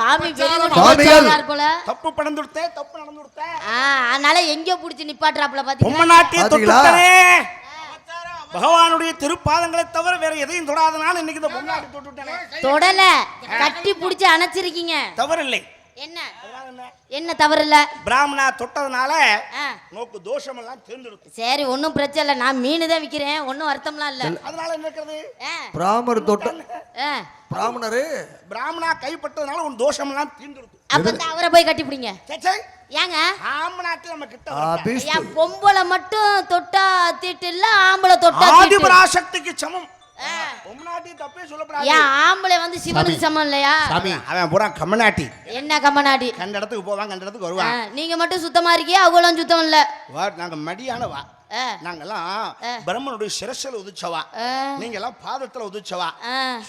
அபச்சாரம் சாமி போல தப்பு நடந்துடுத்தே தப்பு நடந்துடுத்தே அதனால எங்க புடிச்சு நிப்பாட்றாப்ல பாத்தீங்களா பொம்மநாட்டி தொட்டுட்டனே பகவானுடைய திருப்பாதங்களை தவிர வேற எதையும் தொடாதனால இன்னைக்கு இந்த பொம்மநாட்டி தொட்டுட்டனே தொடல கட்டி புடிச்சு அணைச்சிருக்கீங்க தவறில்லை என்ன என்ன தவறு இல்ல பிராமணா தொட்டதனால நோக்கு தோஷம் எல்லாம் தேர்ந்தெடுத்து சரி ஒன்னும் பிரச்சனை இல்ல நான் மீன் தான் விக்கிறேன் ஒன்னும் வருத்தம்லாம் இல்ல அதனால என்ன இருக்குது பிராமணர் தொட்ட பிராமணா கைப்பட்டதனால உன் தோஷம் எல்லாம் தீர்ந்தெடுத்து அப்ப அவரை போய் கட்டி பிடிங்க ஏங்க ஆம்பளாட்டி நம்ம கிட்ட பொம்பளை மட்டும் தொட்டா தீட்டு இல்ல ஆம்பளை தொட்டா ஆதிபராசக்திக்கு சமம் பொம்மநாட்டி தப்பே சொல்லப்படாது ஏன் ஆம்பளை வந்து சிவனுக்கு சமம் இல்லையா அவன் பூரா கம்மநாட்டி என்ன கம்மநாட்டி கண்ட இடத்துக்கு போவாங்க கண்ட இடத்துக்கு வருவாங்க நீங்க மட்டும் சுத்தமா இருக்கீங்க அவங்களும் சுத்தம் இல்ல நாங்க மடியான வா நாங்கெல்லாம் பிரம்மனுடைய சிரசில உதிச்சவா நீங்க எல்லாம் பாதத்துல உதிச்சவா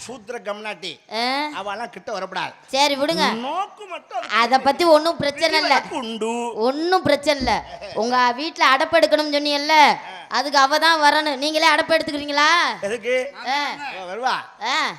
சூத்திர கம்நாட்டி அவெல்லாம் கிட்ட வரப்படாது சரி விடுங்க நோக்கு மட்டும் அத பத்தி ஒன்னும் பிரச்சனை இல்ல ஒன்னும் பிரச்சனை இல்ல உங்க வீட்டுல அடப்பு எடுக்கணும்னு சொன்னீங்கல்ல அதுக்கு அவ தான் வரணும் நீங்களே அடப்பு எடுத்துக்கிறீங்களா எதுக்கு வருவா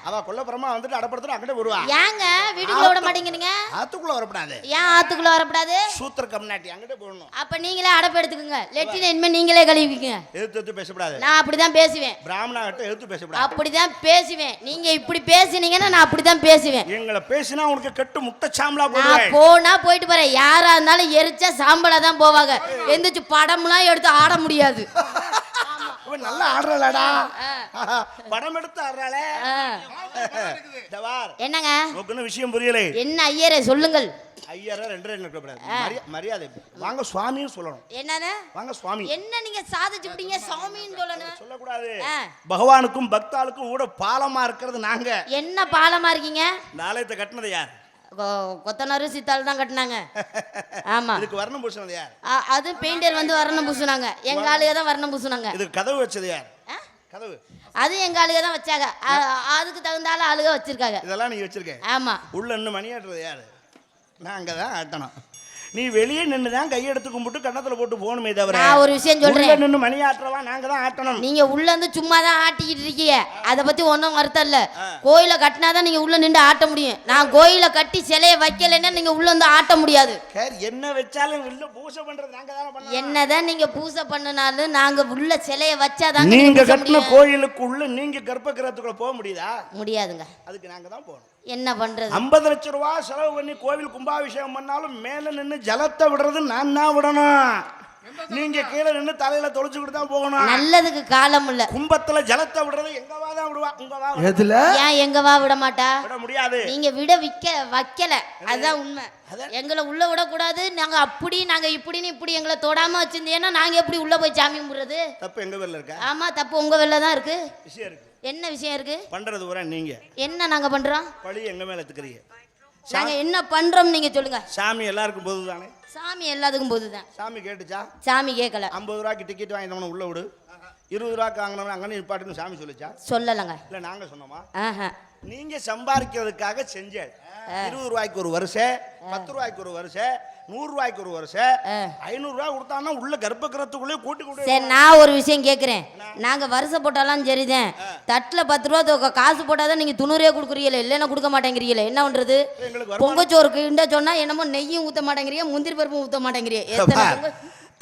அவ கொல்லப்புறமா வந்துட்டு அடப்படுத்துற அங்கிட்ட வருவா ஏங்க வீட்டுக்குள்ள விட மாட்டேங்கிறீங்க ஆத்துக்குள்ள வரப்படாது ஏன் ஆத்துக்குள்ள வரப்படாது சூத்திர கம்நாட்டி அங்கிட்ட போடணும் அப்ப நீங்களே அடப்பு எடுத்துக்கங்க லெட்டின் இனிமே நீங்களே கழுவிக்கங்க எதிர்த்து பேசப்படாது நான் அப்படிதான் பேசுவேன் பிராமணா கிட்ட எதிர்த்து பேசப்படாது அப்படிதான் பேசுவேன் நீங்க இப்படி பேசுனீங்கன்னா நான் அப்படிதான் பேசுவேன் எங்களை பேசினா உனக்கு கெட்டு முட்டை சாம்பலா போடுவேன் போனா போயிட்டு போறேன் யாரா இருந்தாலும் எரிச்சா சாம்பலா தான் போவாங்க எந்திரிச்சு படம்லாம் எடுத்து ஆட முடியாது நல்லா ஆடுறாளடா படம் எடுத்து ஆடுறாளே என்னங்க உங்களுக்கு விஷயம் புரியல என்ன ஐயரே சொல்லுங்கள் ஐயரே ரெண்டு மரியாதை வாங்க சுவாமின்னு சொல்லணும் என்னன்னு வாங்க சுவாமி என்ன நீங்க சாதிச்சு விட்டீங்க சுவாமின்னு சொல்லணும் சொல்லக்கூடாது பகவானுக்கும் பக்தாளுக்கும் கூட பாலமா இருக்கிறது நாங்க என்ன பாலமா இருக்கீங்க நாளையத்தை கட்டினது யார் கொத்தனாரு சித்தாள் தான் கட்டினாங்க ஆமா இதுக்கு வர்ணம் பூசினது யார் அது பெயிண்டர் வந்து வர்ணம் பூசுனாங்க எங்க ஆளுக தான் வர்ணம் பூசுனாங்க இதுக்கு கதவு வச்சது யார் கதவு அது எங்க ஆளுக தான் வச்சாங்க அதுக்கு தகுந்தால ஆளுக வச்சிருக்காங்க இதெல்லாம் நீங்க வச்சிருக்கேன் ஆமா உள்ள இன்னும் மணி ஆட்டுறது யாரு நான் அங்கதான் ஆட்டணும் நீ வெளியே நின்று தான் கையெடுத்து கும்பிட்டு கண்ணத்துல போட்டு போகணுமே தவிர நான் ஒரு விஷயம் சொல்றேன் நின்று மணி ஆட்டுறவா நாங்க தான் ஆட்டணும் நீங்க உள்ள இருந்து சும்மா தான் ஆட்டிக்கிட்டு இருக்கீங்க அதை பத்தி ஒன்றும் வருத்தம் இல்ல கோயில கட்டினாதான் நீங்க உள்ள நின்று ஆட்ட முடியும் நான் கோயில கட்டி சிலையை வைக்கலைன்னா நீங்க உள்ள இருந்து ஆட்ட முடியாது என்ன வச்சாலும் உள்ள பூஜை பண்றது நாங்க தான பண்ணணும் என்னதான் நீங்க பூஜை பண்ணனாலும் நாங்க உள்ள சிலையை வச்சாதான் நீங்க கட்டின கோயிலுக்கு உள்ள நீங்க கர்ப்பகிரகத்துக்குள்ள போக முடியுதா முடியாதுங்க அதுக்கு நாங்க தான் போகணும் என்ன பண்றது 50 லட்சம் ரூபாய் செலவு பண்ணி கோவில் கும்பாபிஷேகம் பண்ணாலும் மேல நின்று ஜலத்தை விடுறது நான் தான் விடணும் நீங்க கீழே நின்று தலையில தொலைச்சுக்கிட்டு தான் போகணும் நல்லதுக்கு காலம் இல்ல கும்பத்துல ஜலத்தை விடுறது எங்கவா தான் விடுவா உங்கவா ஏன் எங்கவா விட மாட்டா விட முடியாது நீங்க வைக்கல அதுதான் உண்மை எங்களை உள்ள விடக்கூடாது நாங்க அப்படி நாங்க இப்படி எங்களை தொடாம வச்சிருந்தீங்கன்னா நாங்க எப்படி உள்ள போய் சாமி கும்பிடுறது தப்பு எங்க பேர்ல இருக்கா ஆமா தப்பு உங்க பேர்ல தான் இருக்கு விஷயம் இருக்கு என்ன விஷயம் இருக்கு பண்றது பூரா நீங்க என்ன நாங்க பண்றோம் பழி எங்க மேல எடுத்துக்கிறீங்க நாங்க என்ன பண்றோம் நீங்க சொல்லுங்க சாமி எல்லாருக்கும் பொதுதானே சாமி எல்லாத்துக்கும் பொதுதான் சாமி கேட்டுச்சா சாமி கேட்கல 50 ரூபாய்க்கு டிக்கெட் வாங்கினவன உள்ள விடு 20 ரூபாய்க்கு வாங்கினவன அங்கே நிப்பாட்டுன்னு சாமி சொல்லிச்சா சொல்லலங்க இல்ல நாங்க சொன்னோமா நீங்க சம்பாதிக்கிறதுக்காக செஞ்ச 20 ரூபாய்க்கு ஒரு வருஷம் 10 ரூபாய்க்கு ஒரு வருஷம் 100 ரூபாய்க்கு ஒரு வருஷம் 500 ரூபாய் கொடுத்தாங்கன்னா உள்ள கர்ப்பகிரகத்துக்குள்ளே கூட்டி சரி நான் ஒரு விஷயம் கேட்குறேன் நாங்க வருஷம் போட்டாலும் சரிதான் தட்டுல 10 ரூபா காசு போட்டாதான் நீங்க 90 கொடுக்குறீங்களே இல்லைன்னா கொடுக்க மாட்டேங்கிறீங்களே என்ன பண்றது பொங்கச்சோறுக்கு இண்ட சொன்னா என்னமோ நெய்யும் ஊத்த மாட்டேங்கிறீங்க முந்திரி பருப்பும் ஊத்த மாட்டேங்கிறீங்க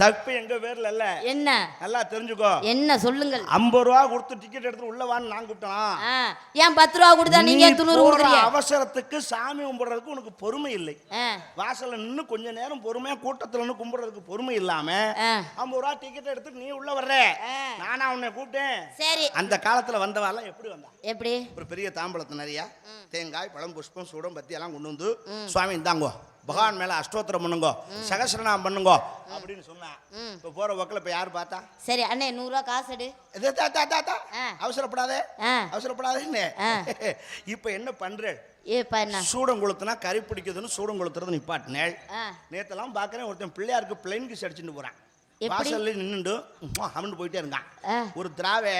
தப்பு எங்க பேர்ல இல்ல என்ன நல்லா தெரிஞ்சுக்கோ என்ன சொல்லுங்கள் 50 ரூபா கொடுத்து டிக்கெட் எடுத்து உள்ள வான்னு நான் கூப்பிட்டேன் ஏன் 10 ரூபா கொடுத்தா நீங்க 90 கொடுக்குறீங்க அவசரத்துக்கு சாமி கும்பிடுறதுக்கு உனக்கு பொறுமை இல்லை வாசல்ல நின்னு கொஞ்ச நேரம் பொறுமையா கூட்டத்துல நின்னு கும்பிடுறதுக்கு பொறுமை இல்லாம 50 ரூபா டிக்கெட் எடுத்து நீ உள்ள வர்ற நானா உன்னை கூப்பிட்டேன் சரி அந்த காலத்துல வந்தவாலாம் எப்படி வந்தா எப்படி ஒரு பெரிய தாம்பளத்து நிறைய தேங்காய் பழம் புஷ்பம் சூடம் பத்தி எல்லாம் கொண்டு வந்து சுவாமி இந்தாங்கோ பகவான் மேல அஷ்டோத்திரம் பண்ணுங்க சகசிரநாமம் பண்ணுங்க அப்படின்னு சொன்னா இப்ப போற வக்கல இப்ப யாரு பார்த்தா சரி அண்ணே 100 ரூபாய் காசு எடு அவசரப்படாதே இப்ப என்ன பண்ற சூடம் கொளுத்துனா கறி பிடிக்குதுன்னு சூடம் கொளுத்துறது நிப்பாட்டினேள் நேத்தெல்லாம் பாக்குறேன் ஒருத்தன் பிள்ளையாருக்கு பிளைன் கிஸ் அடிச்சுட்டு போறான் வாசல்ல நின்னுண்டு அவனு போயிட்டே இருந்தான் ஒரு திராவே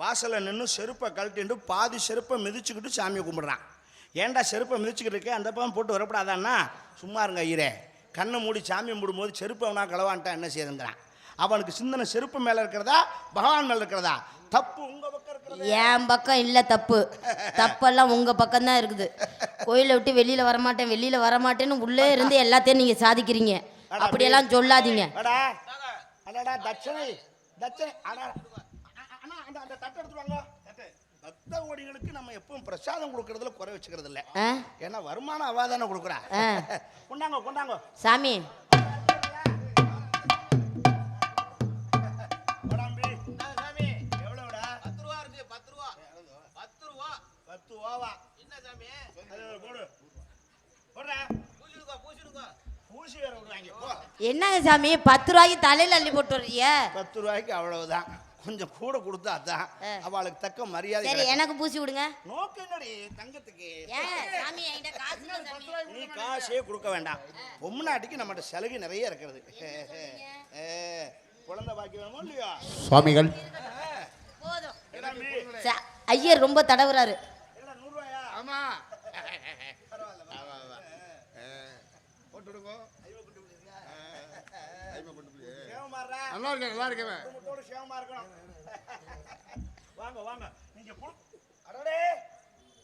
வாசல்ல நின்று செருப்பை கழட்டிட்டு பாதி செருப்பை மிதிச்சுக்கிட்டு சாமியை கும்பிடுறான் ஏன்டா செருப்பை மிதிச்சுக்கிட்டு இருக்கேன் அந்த பக்கம் போட்டு வரப்படாதான்னா சும்மா இருங்க ஐயரே கண்ணை மூடி சாமி கும்பிடும்போது செருப்பை அவனா களவான்ட்டா என்ன செய்யுதுங்கிறான் அவனுக்கு சிந்தனை செருப்பு மேல இருக்கிறதா பகவான் மேல இருக்கிறதா? தப்பு உங்க பக்கம் இருக்கிறது. என் பக்கம் இல்லை தப்பு. தப்பெல்லாம் உங்க பக்கம் தான் இருக்குது. கோயிலை விட்டு வெளியில வரமாட்டேன்னு உள்ளே இருந்து எல்லாத்தையும் நீங்க சாதிக்கிறீங்க. அப்படியெல்லாம் சொல்லாதீங்க. தட்சணை தட்சணை அண்ணா அந்த தட்டை எடுத்துருவாங்க. பக்த கோடிகளுக்கு நம்ம எப்பவும் பிரசாதம் கொடுக்கறதுல குறை வச்சுக்கிறது இல்ல. ஏன்னா வருமானம் அவாதானே கொடுக்குறா. கொண்டாங்க கொண்டாங்க சாமி. என்னங்க சாமி 10 ரூபாய்க்கு தலையில அள்ளி போட்டு வர்றீங்க? 10 ரூபாய்க்கு அவ்வளவுதான். கொஞ்சம் கூட கொடுத்தா தான் அவளுக்கு தக்க மரியாதை. சரி எனக்கு பூசி விடுங்க. நோக்கங்கடி தங்கத்துக்கு. சாமி என்கிட்ட காசு இல்ல சாமி. நீ காசே கொடுக்க வேண்டாம். பொம்னாட்டிக்கு நம்மகிட்ட சலுகை நிறைய இருக்கிறது. குழந்தை பாக்கி வேணுமோ இல்லையா சுவாமிகள்? போதும். ஐயர் ரொம்ப தடவுறாரு. ஆமா நல்லா இருக்கேன். வாங்க வாங்க நீங்க அடடே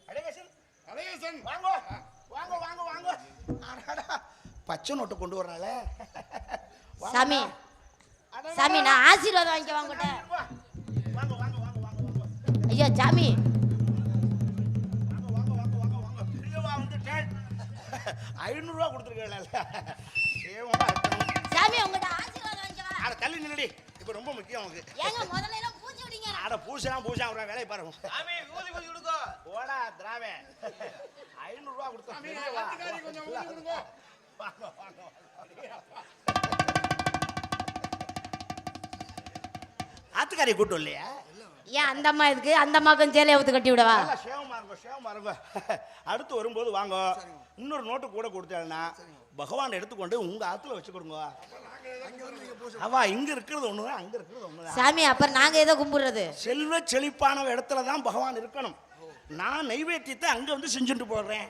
அழகேசன் அழகேசன் வாங்க வாங்க வாங்க வாங்க. பச்சை நோட்டு கொண்டு வர்றாளே சாமி. சாமி நான் ஆசீர்வாதம் வாங்கிக்க வாங்கட்ட. வாங்க வாங்க வாங்க வாங்க. ஐயா சாமி வாங்க வாங்க வாங்க வாங்க வாங்க. பிரியவா வந்துட்டேன். 500 ரூபாய் கொடுத்துருக்கேன். சாமி உங்ககிட்ட ஆசீர்வாதம் வாங்கிக்க வா. அட தள்ளி நில்லடி. இப்போ ரொம்ப முக்கியம் உனக்கு. ஏங்க முதல்ல எல்லாம் பூஜை விடுங்க. அட பூசா அவரா வேலைய பாருங்க. சாமி ஊதி ஊதி விடுங்க. போடா திராவே. 500 ரூபாய் கொடுத்தா சாமி கொஞ்சம் ஊதி விடுங்க. வாங்க வாங்க. ஆத்துக்காரி கூட்டம் இல்லையா? ஏன் அந்த அம்மா இதுக்கு? அந்த அம்மாக்கும் சேலை அவுத்து கட்டி விடவா? சேவமா இருங்க. அடுத்து வரும்போது வாங்க. இன்னொரு நோட்டு கூட கொடுத்தேன்னா பகவான் எடுத்துக்கொண்டு உங்க ஆத்துல வச்சு கொடுங்க. அவ இங்க இருக்கிறது ஒண்ணுதான், அங்க இருக்கிறது ஒண்ணுதான். சாமி அப்புறம் நாங்க ஏதோ கும்பிடுறது? செல்வ செழிப்பான இடத்துல தான் பகவான் இருக்கணும். நான் நைவேத்தியத்தை அங்க வந்து செஞ்சுட்டு போடுறேன்.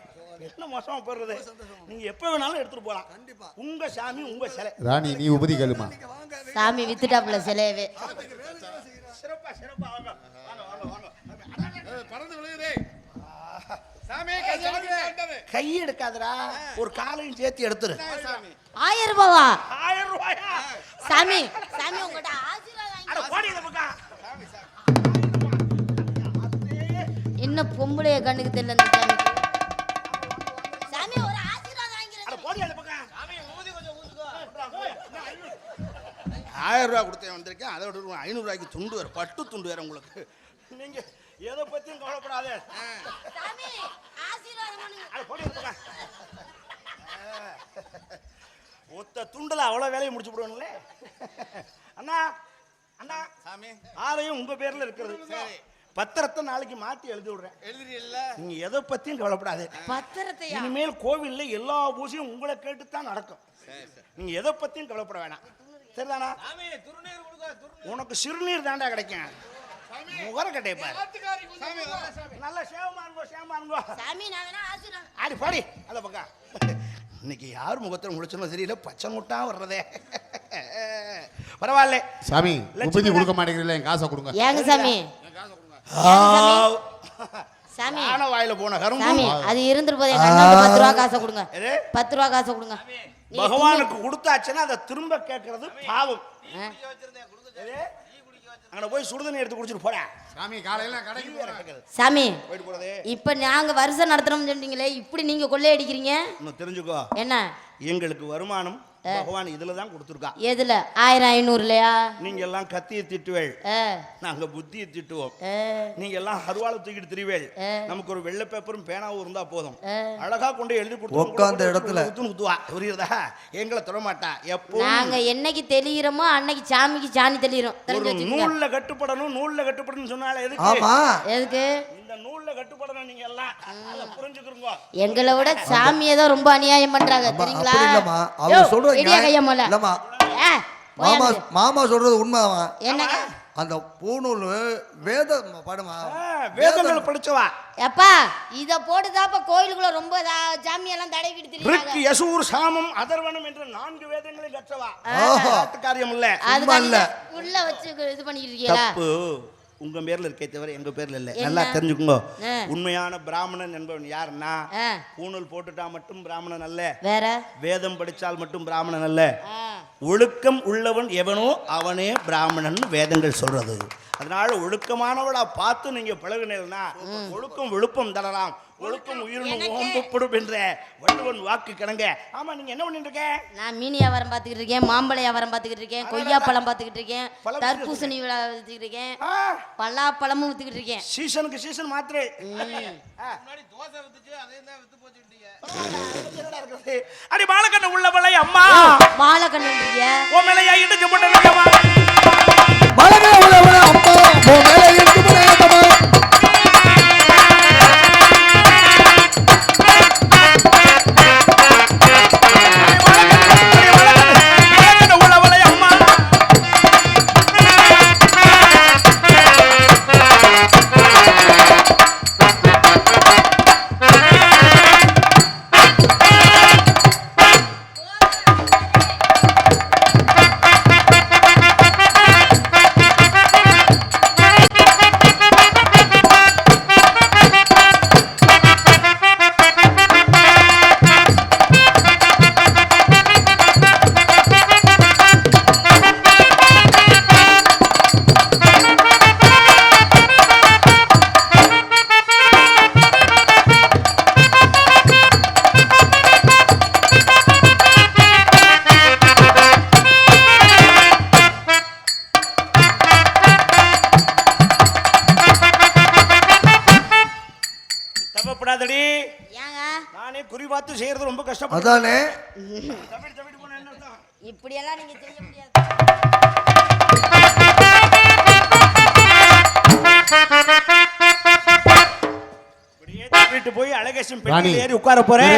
என்ன மோசமா போடுறது? நீங்க எப்ப வேணாலும் எடுத்துட்டு போலாம். உங்க சாமி உங்க சிலை. ராணி நீ உபதி கேளுமா. சாமி வித்துட்டாப்புல சிலையவே. சிறப்பா சிறப்பா வாங்க வாங்க வாங்க வாங்க. பறந்து விழுகுதே சாமி. கை எடுக்காதடா, ஒரு காலையும் சேர்த்து எடுத்துரு. 1000 ரூபாவா? 1000 ரூபாயா? சாமி சாமி உங்ககிட்ட ஆசீர்வாதம் வாங்கிக்க. அட போடி இந்த பக்கம். என்ன பொம்பளைய கண்ணுக்கு தெரியல இந்த சாமிக்கு. சாமி ஒரு ஆசீர்வாதம் வாங்கிக்கிறேன். அட போடி அந்த பக்கம். சாமி ஊதி கொஞ்சம் ஊதுங்க. 1000 ரூபாய் கொடுத்தே வந்திருக்கேன். அதை விட 500 ரூபாய்க்கு துண்டு வேற, பட்டு துண்டு வேற உங்களுக்கு. நீங்க எதை பத்தியும் கவலைப்படாதே. சாமி ஆசீர்வாதம் பண்ணுங்க. அட போடி அந்த பக்கம். ஒத்த துண்டுல அவ்வளவு வேலையை முடிச்சு விடுவானுங்களே. அண்ணா அண்ணா சாமி ஆலயம் உங்க பேர்ல இருக்கிறது. பத்திரத்தை நாளைக்கு மாத்தி எழுதி விடுறேன். எழுதுறீல்ல? நீங்க எதை பத்தியும் கவலைப்படாது. பத்திரத்தை இனிமேல் கோவில்ல எல்லா பூஜையும் உங்களை கேட்டுத்தான் நடக்கும். நீங்க எதை பத்தியும் கவலைப்பட வேணாம். சரிதானா? உனக்கு சிறுநீர் தாண்டா கிடைக்கும். முகர கட்டை பாரு. நல்ல சேவமா இருங்கோ. சாமி நான் வேணா ஆசீர்வாதம். ஆடி பாடி அந்த பக்கம். இன்னைக்கு யார் முகத்தில் முடிச்சோன்னு தெரியல, பச்சை முட்டா வர்றதே. பரவாயில்ல சாமி. உபதி கொடுக்க மாட்டேங்கிறீங்களா? என் காசை கொடுங்க. ஏங்க சாமி? சாமி ஆன வாயில போன கரும்பு. சாமி அது இருந்துட்டு போதே. எங்க அண்ணாக்கு 10 ரூபாய் காசை கொடுங்க. 10 ரூபாய் காசை கொடுங்க. பகவானுக்கு கொடுத்தாச்சுன்னா அதை திரும்ப கேட்கறது பாவம். அங்க போய் சுடுதண்ணி எடுத்து குடிச்சிட்டு போற. சாமி காலையில கடைக்கு போறேன். சாமி போயிட்டு போறதே. இப்ப நாங்க வருஷம் நடத்துறோம்னு சொன்னீங்களே, இப்படி நீங்க கொள்ளையடிக்கிறீங்க. இன்னும் தெரிஞ்சுக்கோ. என்ன? எங்களுக்கு வருமானம் பகவான் இதுல தான் கொடுத்துருக்கா. எதுல? 1000 500 இல்லையா? நீங்க எல்லாம் கத்தியை திட்டுவேள், நாங்க புத்தியை திட்டுவோம். நீங்க எல்லாம் அருவாளை தூக்கிட்டு திரிவேள், நமக்கு ஒரு வெள்ளை பேப்பரும் பேனாவும் இருந்தா போதும், அழகா கொண்டு எழுதி கொடுத்து உட்கார்ந்த இடத்துல குத்துவா. புரியுதா? எங்களை தொடமாட்டா. எப்போ நாங்க என்னைக்கு தெளிகிறோமோ அன்னைக்கு சாமிக்கு சாணி தெளிகிறோம். ஒரு நூல்ல கட்டுப்படணும், நூல்ல கட்டுப்படணும் சொன்னால எதுக்கு? ஆமா எதுக்கு? இந்த நூல்ல கட்டுப்படணும். நீங்க எல்லாம் அத புரிஞ்சுக்கிறீங்க. எங்களை விட சாமியை தான் ரொம்ப அநியாயம் பண்றாங்க தெரியுங்களா? இல்லம்மா, அவங்க சொல்றது இடியா கையா மொல்ல. இல்லம்மா, மாமா மாமா சொல்றது உண்மைதான். என்னங்க? அந்த பூணூல் வேத பாடுமா வேதங்கள் படிச்சவா. எப்பா இத போட்டுதாப்பா கோயிலுக்குள்ள ரொம்ப சாமியெல்லாம் தடவிட்டு ரிக், திரியாங்க. யசூர், சாமம், அதர்வனம் என்ற 4 வேதங்களை கற்றவா. காட்டு காரியம் இல்ல. அது உள்ள வச்சு இது பண்ணிட்டு இருக்கீங்களா? தப்பு உங்க பேர்ல இருக்கே தவிர எங்க பேர்ல இல்ல. நல்லா தெரிஞ்சுக்கோங்க. உண்மையான பிராமணன் என்பவன் யாருன்னா பூணூல் போட்டுட்டா மட்டும் பிராமணன் அல்ல, வேற வேதம் படிச்சால் மட்டும் பிராமணன் அல்ல, ஒழுக்கம் உள்ளவன் எவனோ அவனே பிராமணன் வேதங்கள் சொல்றது. அதனால ஒழுக்கமானவளா பார்த்து நீங்க பழகுனீங்கன்னா ஒழுக்கம் விழுப்பம் தரலாம், ஒழுக்கம் உயிரினும் ஓம்பப்படும் என்ற வள்ளுவன் வாக்கு கிடங்க. ஆமா, நீங்க என்ன பண்ணிட்டு இருக்க? நான் மீன் வியாபாரம் பார்த்துக்கிட்டு இருக்கேன், மாம்பழ வியாபாரம் பார்த்துக்கிட்டு இருக்கேன், கொய்யாப்பழம் பார்த்துக்கிட்டு இருக்கேன், தர்பூசணி வித்துக்கிட்டு இருக்கேன், பலாப்பழமும் வித்துக்கிட்டு இருக்கேன். சீசனுக்கு சீசன் மாத்திரை. அடி மாலக்கண்ண உள்ளவளை அம்மா, மாலக்கண்ணு ஓ மேலையா இடிச்சு போட்டேன் மலகை உள்ளவளை அம்மா, ஓ மேலே இடிச்சு போட்டேன். நானே குறி பார்த்து செய்யறது ரொம்ப கஷ்டம். அதானே இப்படி எல்லாம் நீங்க செய்ய முடியாது. வீட்டு போய் அழகேசன் பெட்டியில ஏறி உட்கார போறேன்.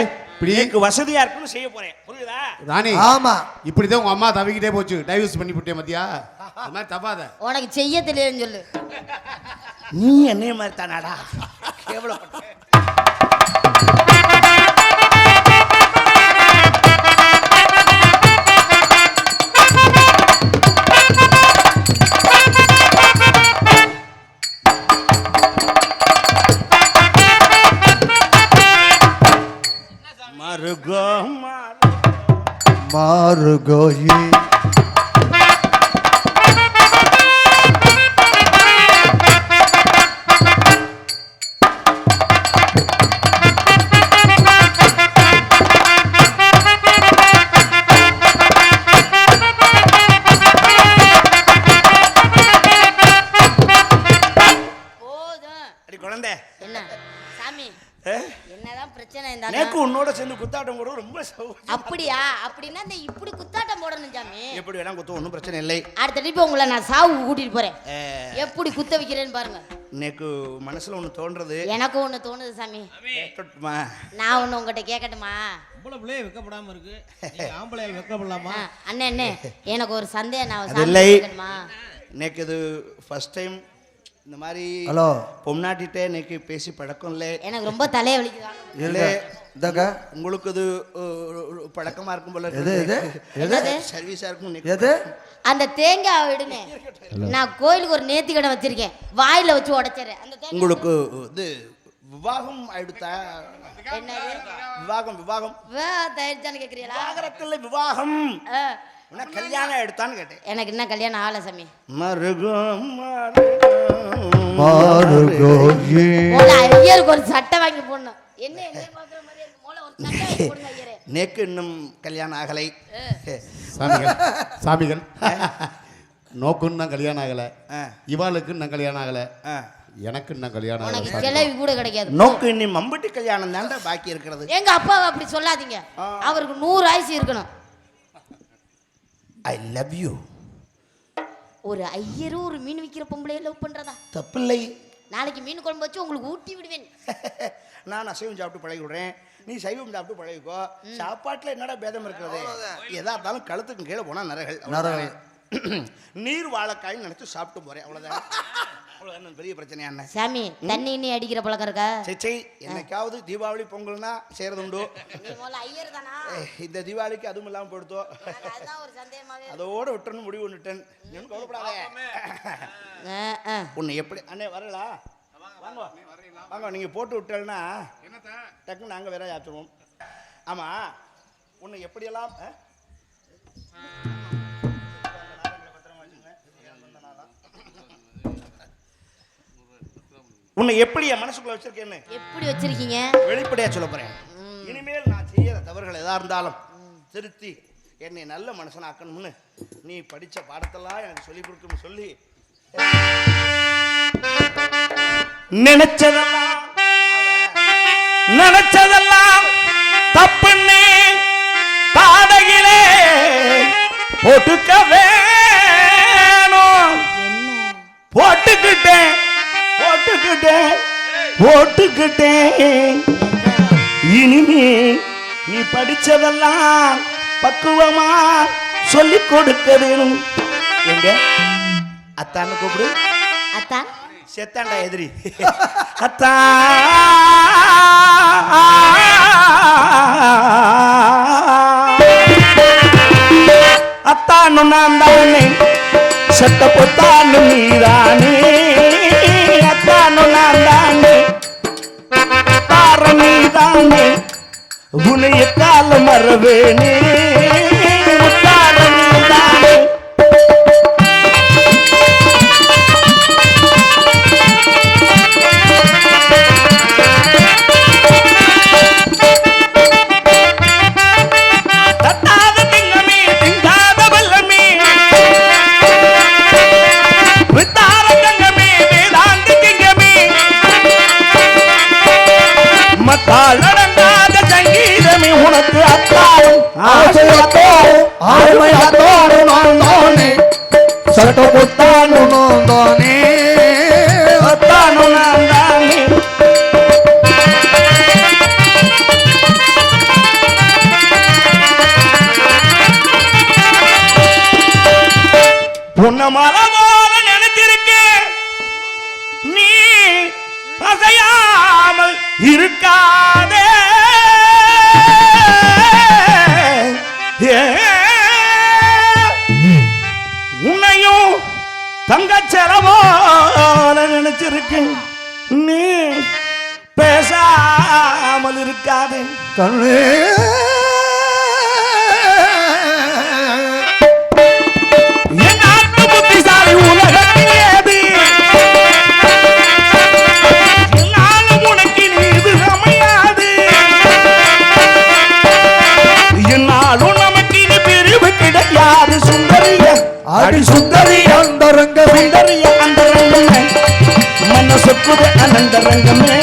எனக்கு வசதியா இருக்குன்னு செய்ய போறேன். புரியுதா ராணி? ஆமா, இப்படிதான் உங்க அம்மா தவிக்கிட்டே போச்சு. டைவர்ஸ் பண்ணி விட்டே மத்தியா. அது மாதிரி தப்பாத. உனக்கு செய்ய தெரியலன்னு சொல்லு. நீ என்னைய மாதிரி தானாடா கேவலப்பட்ட. மாறுகோயி குழந்தை என்ன சாமி என்னதான் பிரச்சனை இருந்தாலும் நேக்கு உன்னோட சேர்ந்து குத்தாட்டம் போட ரொம்ப அப்படியா? அப்படின்னா இந்த இப்படி குத்தாட்டம் போடணும் சாமி. எப்படி வேணா குத்த, ஒன்றும் பிரச்சனை இல்லை. அடுத்த ட்ரிப் உங்களை நான் சாவு கூட்டிட்டு போறேன். எப்படி குத்த வைக்கிறேன்னு பாருங்க. நேக்கு மனசுல ஒண்ணு தோன்றது. எனக்கும் ஒண்ணு தோணுது சாமி. நான் ஒண்ணு உங்ககிட்ட கேட்கட்டுமா? பிள்ளைய வெக்கப்படாம இருக்கு, ஆம்பளையால் வெக்கப்படலாமா? அண்ணே எனக்கு ஒரு சந்தேகம். நான் இல்லை, நேக்கு இது ஃபர்ஸ்ட் டைம் இந்த மாதிரி ஹலோ பொம்னாட்டிட்டே நேக்கு பேசி பழக்கம் இல்லை. எனக்கு ரொம்ப தலையை வலிக்குது. உங்களுக்கு இது பழக்கமா இருக்கும் போல. சர்வீஸா இருக்கும். எது? அந்த தேங்காய் விடுங்க. நான் கோயிலுக்கு ஒரு நேர்த்தி கடை வச்சிருக்கேன், வாயில வச்சு உடைச்சறேன். அந்த உங்களுக்கு இது விவாகம் ஆயிடுதா? விவாகம் விவாகம் ஆயிடுச்சான்னு கேக்குறீங்களா? விவாகரத்துல விவாகம் கல்யாணம் எடுத்தான்னு கேட்டேன். எனக்கு என்ன கல்யாணம் ஆகல சாமி. ஐயருக்கு ஒரு சட்டை வாங்கி போடணும். என்ன நேக்கு இன்னும் கல்யாணம் ஆகலை. சாமிகள் நோக்குன்னு தான் கல்யாணம் ஆகல, இவாளுக்கு இன்னும் கல்யாணம் ஆகல, எனக்கு இன்னும் கல்யாணம் ஆகல. கிளவி கூட கிடைக்காது. நோக்கு இன்னும் மம்பட்டி கல்யாணம் தான் பாக்கி இருக்கிறது. எங்க அப்பாவை அப்படி சொல்லாதீங்க. அவருக்கு 100 ஆயுசு இருக்கணும். I love you. ஒரு ஐயரும் ஒரு மீன் விற்கிற பொம்பளையை லவ் பண்றதா தப்பில்லை. நாளைக்கு மீன் குழம்பு வச்சு உங்களுக்கு ஊட்டி விடுவேன். நான் அசைவம் சாப்பிட்டு பழகி விடுறேன், நீ சைவம் சாப்பிட்டு பழகிக்கோ. சாப்பாட்டுல என்னடா பேதம் இருக்கிறது? எதா இருந்தாலும் கழுத்துக்கு கீழே போனா நரகள். நீர் வாழைக்காய்ன்னு நினைச்சு சாப்பிட்டு போறேன் அவ்வளவுதான். அவ்வளவுதான் பெரிய பிரச்சனையா என்ன சாமி தண்ணி இன்னி அடிக்கிற பழக்கம் இருக்கா? சே என்னைக்காவது தீபாவளி பொங்கல்னா செய்யறது உண்டு. இந்த தீபாவளிக்கு அதுவும் இல்லாம போடுத்தோ அதோட விட்டுறன்னு முடிவு பண்ணிட்டேன். உன்னை எப்படி அண்ணே வரலா வாங்க வாங்க நீங்க போட்டு விட்டேன்னா டக்குன்னு நாங்க வேற ஆச்சுருவோம். ஆமா உன்னை எப்படியெல்லாம் உன்னை எப்படி என் மனசுக்குள்ள வச்சிருக்கேன்னு எப்படி வச்சிருக்கீங்க வெளிப்படையா சொல்ல போறேன். இனிமேல் நான் செய்யற தவறுகள் எதா இருந்தாலும் திருத்தி என்னை நல்ல மனுஷனாக்கணும்னு நீ படிச்ச பாடத்தெல்லாம் எனக்கு சொல்லி கொடுக்கணும்னு சொல்லி நினைச்சதெல்லாம் தப்புன்னு தாடகிலே போட்டுக்க வேணும். போட்டுக்கிட்டேன் இனிமே நீ படிச்சதெல்லாம் பக்குவமா சொல்லி கொடுக்க வேணும். எங்க அத்தான்னு கூப்பிடு. அத்தா செத்தாண்டா எதிரி. அத்தா அத்தான்னு நான் தானே செத்த பொத்தான்னு நீதானே. அத்தான்னு நான் தானே தார நீதானே உனைய கால மறவேனே. தார நீதானே நடந்தாத சங்கீதமே உனக்கு அத்தாவும் ஆழ்மையாத்தோடு நான் தோனே சட்ட புத்தானு நோந்தோனே அத்தானு நான் தானே. உன்ன மரபோல நினைச்சிருக்கேன் நீ அசையாமல் இருக்காதே. உன்னையும் தங்கச்சரமோல நினைச்சிருக்கேன் நீ பேசாமல் இருக்காதே. கண்ணே என் நாட்டு புத்திசாலி உலகத்தில் ஏது என்னாலும் உனக்கு நீது அமையாது. என்னாலும் நமக்கு இது பிரிவு கிடையாது. சுந்தரிய அடி சுந்தரி அந்தரங்க சுந்தரிய அந்தரங்கமே மனசுக்குது அனந்தரங்கமே.